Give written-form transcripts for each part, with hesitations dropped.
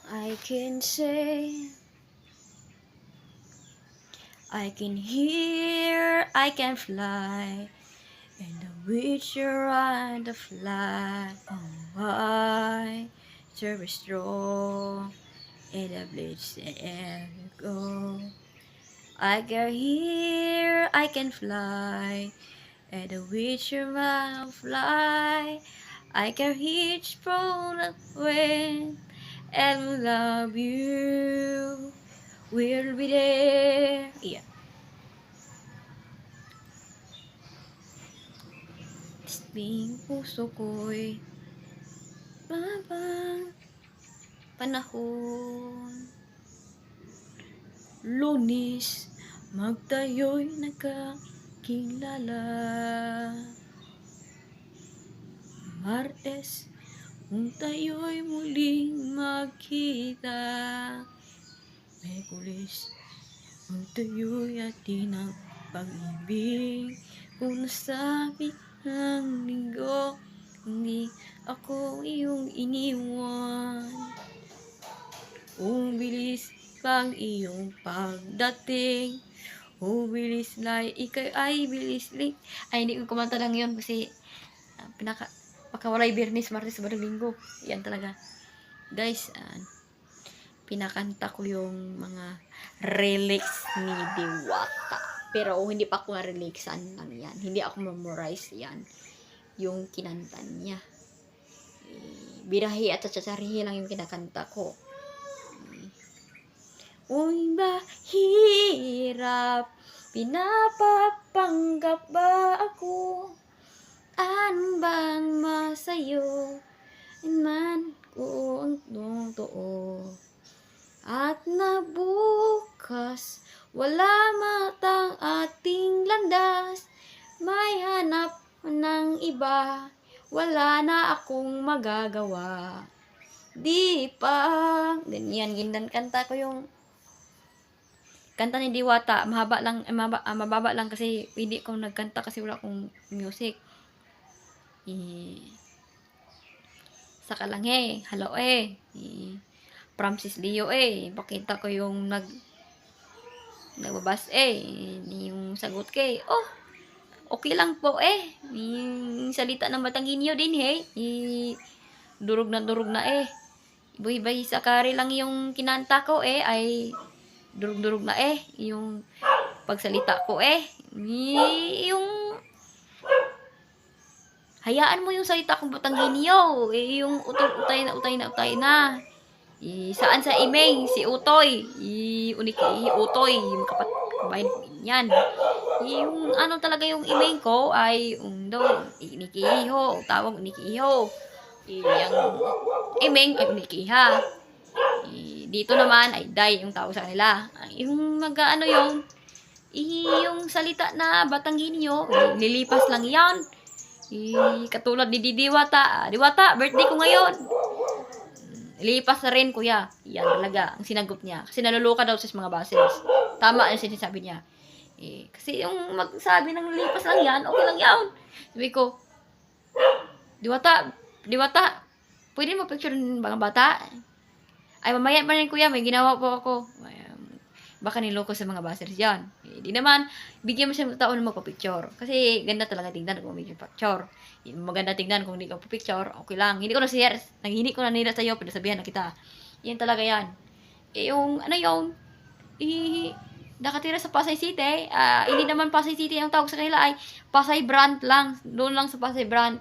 I can say, I can hear, I can fly, and the witcher on the fly. Oh, why, very strong, and the blades ever go. I can hear, I can fly, and the witcher on fly. I can reach from the wind, and will love you. We'll be there. Iya. Tisbing puso ko'y babang panahon. Lunis, magtayo'y nagkakilala. Martes, kung tayo'y muling magkita. Miyerkules, kung tayo'y atin ang pag-ibig. Kung nasabi ng linggo, hindi ako iyong iniwan. Bilis pang iyong pagdating. Bilis lang, ikay ay bilis lik. Ay, hindi ko kumanta lang yun kasi pagkawalay Biyernes, Martes, Sabado, Linggo. Yan talaga. Guys, pinakanta ko yung mga relics ni Diwata. Pero hindi pa ako na-relixan lang yan. Hindi ako memorize yan. Yung kinanta niya. Birahi at tsatsarihi lang yung kinakanta ko. Uy, mahirap, pinapapanggap ba ako? Ano bang masayo? Man ko ang totoo. At nabukas, wala matang ating landas. May hanap ng iba, wala na akong magagawa. Di pa, ganyan, gindan kanta ko yung kanta ni Diwata, mababa lang kasi hindi ko nagkanta kasi wala akong music. Saka lang hello Francis Leo pakita ko yung nagbabas yung sagot oh, okay lang po yung salita ng Batangueño din durog na Buhay-buhay sa kari lang yung kinanta ko ay durug-durug na yung pagsalita ko yung hayaan mo yung salita kong Batangueño yung utay na saan sa imeng si Utoy Utoy yung kabayan yan yung ano talaga yung imeng ko ay Nikiho tawag Nikiho yung imeng ay Nikiha dito naman ay Day yung tawag sa kanila. Yung mag-ano yung salita na Batangueño, nilipas lang yan. Katulad ni Diwata. Diwata, birthday ko ngayon. Lipas na rin, kuya. Yan talaga, ang sinagot niya. Kasi naluluka daw sa mga buses. Tama ang sinasabi niya. Kasi yung magsabi ng lipas lang yan, okay lang yan. Sabi ko, Diwata, pwede mo picture ng mga bata? Ay, mamaya pa rin kuya, may ginawa po ako. Baka niloko sa mga basers dyan. Di naman, bigyan mo siya ng taon na magpa-picture. Kasi ganda talaga tingnan kung may picture. Maganda tingnan kung hindi ka pa-picture, okay lang. Hindi ko na share. Hindi ko na nila sa'yo, pinasabihan na kita. Yan talaga yan. Yung, nakatira sa Pasay City. Hindi naman Pasay City ang tawag sa kanila ay Pasay Brand lang. Doon lang sa Pasay Brand.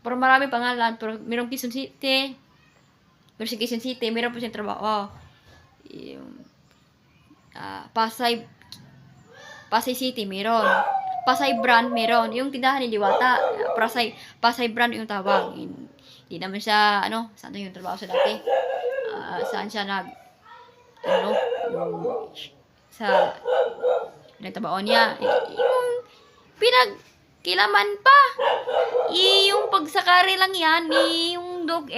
Pero marami pangalan. Pero mayroong Quezon City. Pero sa Quezon City, meron po siyang trabaho. Yung, Pasay City, meron. Pasay Brand, meron. Yung tindahan ni Diwata, Pasay Brand yung tawag. Hindi naman siya, saan yung trabaho sa dati? Saan siya sa nagtabaon niya. Yung pinagkilaman pa. Yung pagsakari lang yan, yung dog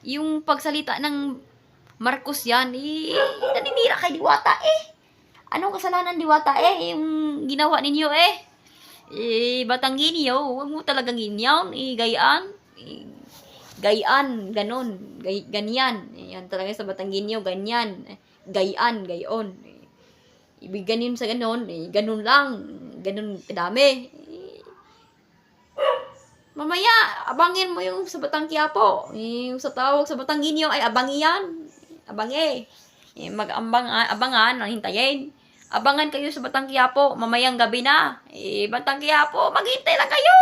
yung pagsalita ng Marcos yan, naninira kay Diwata Anong kasalanan Diwata yung ginawa ninyo Batangueño, huwag mo talagang ganyan, gayaan, ganun, ganyan. Yan talaga sa Batanggenyo, ganyan. Gayon. Ibig ganin sa ganon, ganon lang. Ganon kadami. Mamaya, abangin mo yung sa Batang Quiapo. Yung sa tawag sa Batanggenyo ay abangi yan. Abangi. Abangan, hintayin. Abangan kayo sa Batang Quiapo, mamayang gabi na. Batang Quiapo, maghintay lang kayo.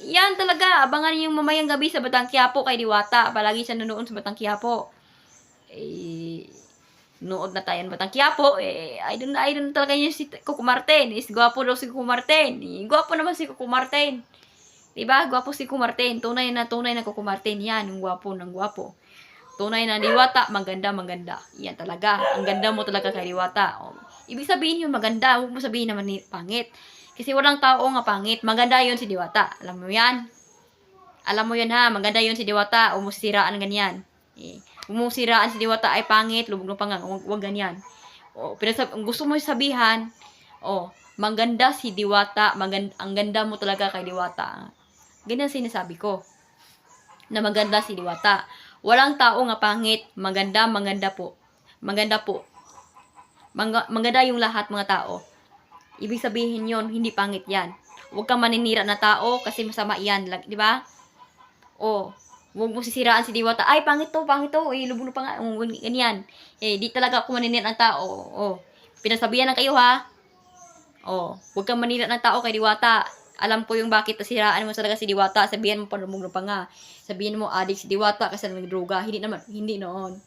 Yan talaga, abangan yung mamayang gabi sa Batang Quiapo kay Diwata. Palagi siya nunoon sa Batang Quiapo. Nood na tayo ng Batang Quiapo, I don't talaga yun si Coco Martin. Gwapo daw si Coco Martin. Gwapo naman si Coco Martin. Diba? Gwapo si Coco Martin. Tunay na Coco Martin. Yan, yung gwapo ng gwapo. Tunay na Diwata, maganda. Yan talaga. Ang ganda mo talaga kay Diwata. Ibig sabihin yun, maganda. Huwag mo sabihin naman pangit. Kasi walang tao nga pangit. Maganda yun si Diwata. Alam mo yan? Alam mo yun ha. Maganda yun si Diwata. Huwag mo siraan ganyan. Huwag mo siraan si Diwata ay pangit. Lubog ng pangang. Huwag ganyan. Gusto mo sabihan, maganda si Diwata. Ang ganda mo talaga kay Diwata. Ganyan sinasabi ko. Na maganda si Diwata. Walang tao nga pangit. Maganda po. Maganda po. Maganda yung lahat mga tao. Ibig sabihin yon, hindi pangit yan. Huwag kang maninira na tao kasi masama yan. Di ba? Huwag mo sisiraan si Diwata. Ay, pangit to. Lubog pa nga. Ganyan. Di talaga ako maninira ng tao. Pinasabihan na kayo ha. Huwag kang maninira ng tao kay Diwata. Alam ko yung bakit siraan mo talaga si Diwata. Sabihan mo pa lumog pa nga. Sabihin mo adik si Diwata kasi nagdroga. Hindi noon.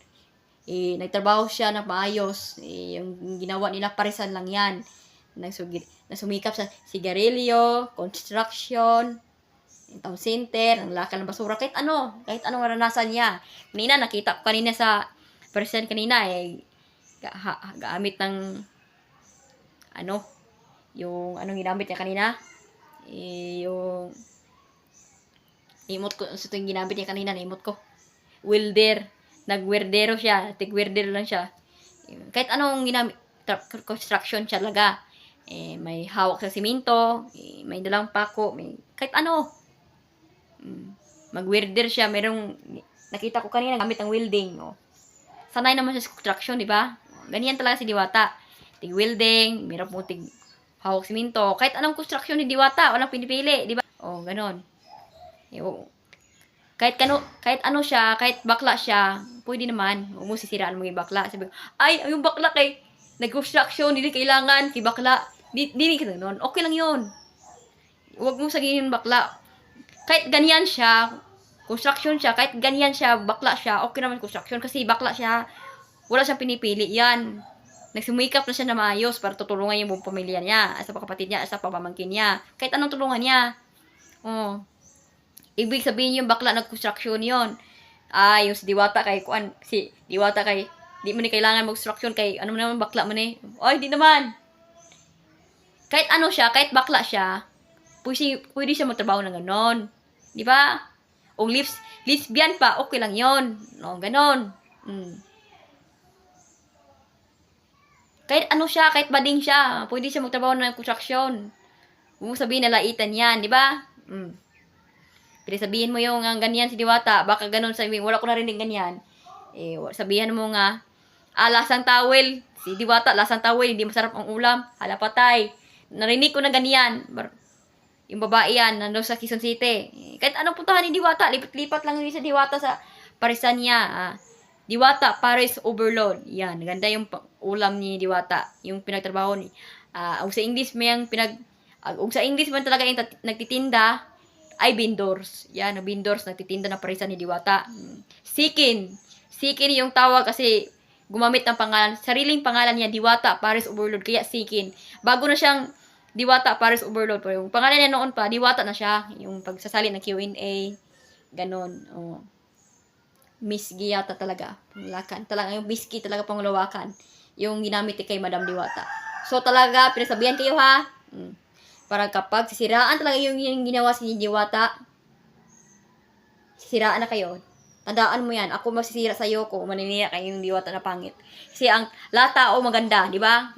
Nagtrabaho siya ng maayos. Yung ginawa nila parisan lang yan. Nasumikap sa sigarilyo, construction, town center, ang lakal ng basura, kahit ano maranasan niya. Nakita ko kanina sa parisan kanina, gamit ng yung anong ginamit niya kanina, yung imot ko, ito yung ginamit niya kanina, naimot ko. Welder. Nag-werdero siya. Tig-werdero lang siya. Kahit anong ginamit, construction siya talaga. May hawak sa simento, may dalang pako, kahit ano. Mag-welder siya. Nakita ko kanina, gamit ang welding. Sanay naman siya sa construction, di ba? Ganyan talaga si Diwata. Tig-welding, meron po hawak simento. Kahit anong construction ni Diwata, walang pinipili, di ba? Ganon. Kahit ano siya, kahit bakla siya, pwede naman. Huwag mo sisiraan mo yung bakla. Sabi ko, ay, yung bakla kay nag-construction, hindi kailangan, kay bakla. Hindi ka nun. Okay lang yun. Huwag mo sabihin yung bakla. Kahit ganyan siya, construction siya, kahit ganyan siya, bakla siya, okay naman construction. Kasi bakla siya, wala siyang pinipili. Yan. Nagsumikap na siya na maayos para tutulungan yung buong pamilya niya, sa kapatid niya, sa pamangkin niya. Kahit anong tulungan niya. Ibig sabihin yung bakla nag-construction yon. Yung si Diwata kay Diwata kay di mo ni kailangan mag-construction kay ano naman bakla mo ni. Ay, di naman. Kahit ano siya, kahit bakla siya, pwede siya magtrabaho ng ganon. Di ba? O lesbian pa, okay lang yon. Ganon. Kahit ano siya, kahit bading siya, pwede siya magtrabaho ng construction. Huwag mo sabihin na laitan yan, di ba? Pero sabihin mo yung ganyan si Diwata, baka ganon sabihin, wala ko narinig ganyan. Sabihan mo nga, lasang tawel. Si Diwata, lasang tawel, hindi masarap ang ulam. Hala patay. Narinig ko na ganyan. Yung babae yan, nandun sa Quezon City. Kahit anong puntahan ni Diwata, lipat-lipat lang yun sa Diwata sa parisan niya. Diwata, Paris Overload. Yan, ganda yung ulam ni Diwata. Yung pinagtrabaho ni. Sa English, sa English man talaga yung nagtitinda, ay vendors. Yan, vendors, nagtitinda ng parisan ni Diwata. Sikin yung tawag kasi gumamit ng pangalan, sariling pangalan niya, Diwata, Paris Overload, kaya Sikin. Bago na siyang Diwata, Paris Overload. Pero yung pangalan niya noon pa, Diwata na siya. Yung pagsasali ng Q&A, ganon. Miss Giyata talaga. Panglakan. Talaga, yung Miski talaga panglawakan. Yung ginamit kay Madam Diwata. So talaga, pinasabihan kayo ha. Para kapag sisiraan talaga yung ginawa si Diwata, sisiraan na kayo. Tandaan mo yan. Ako masisira sa'yo kung maninira kayo yung Diwata na pangit. Kasi ang lahat tao maganda, di ba?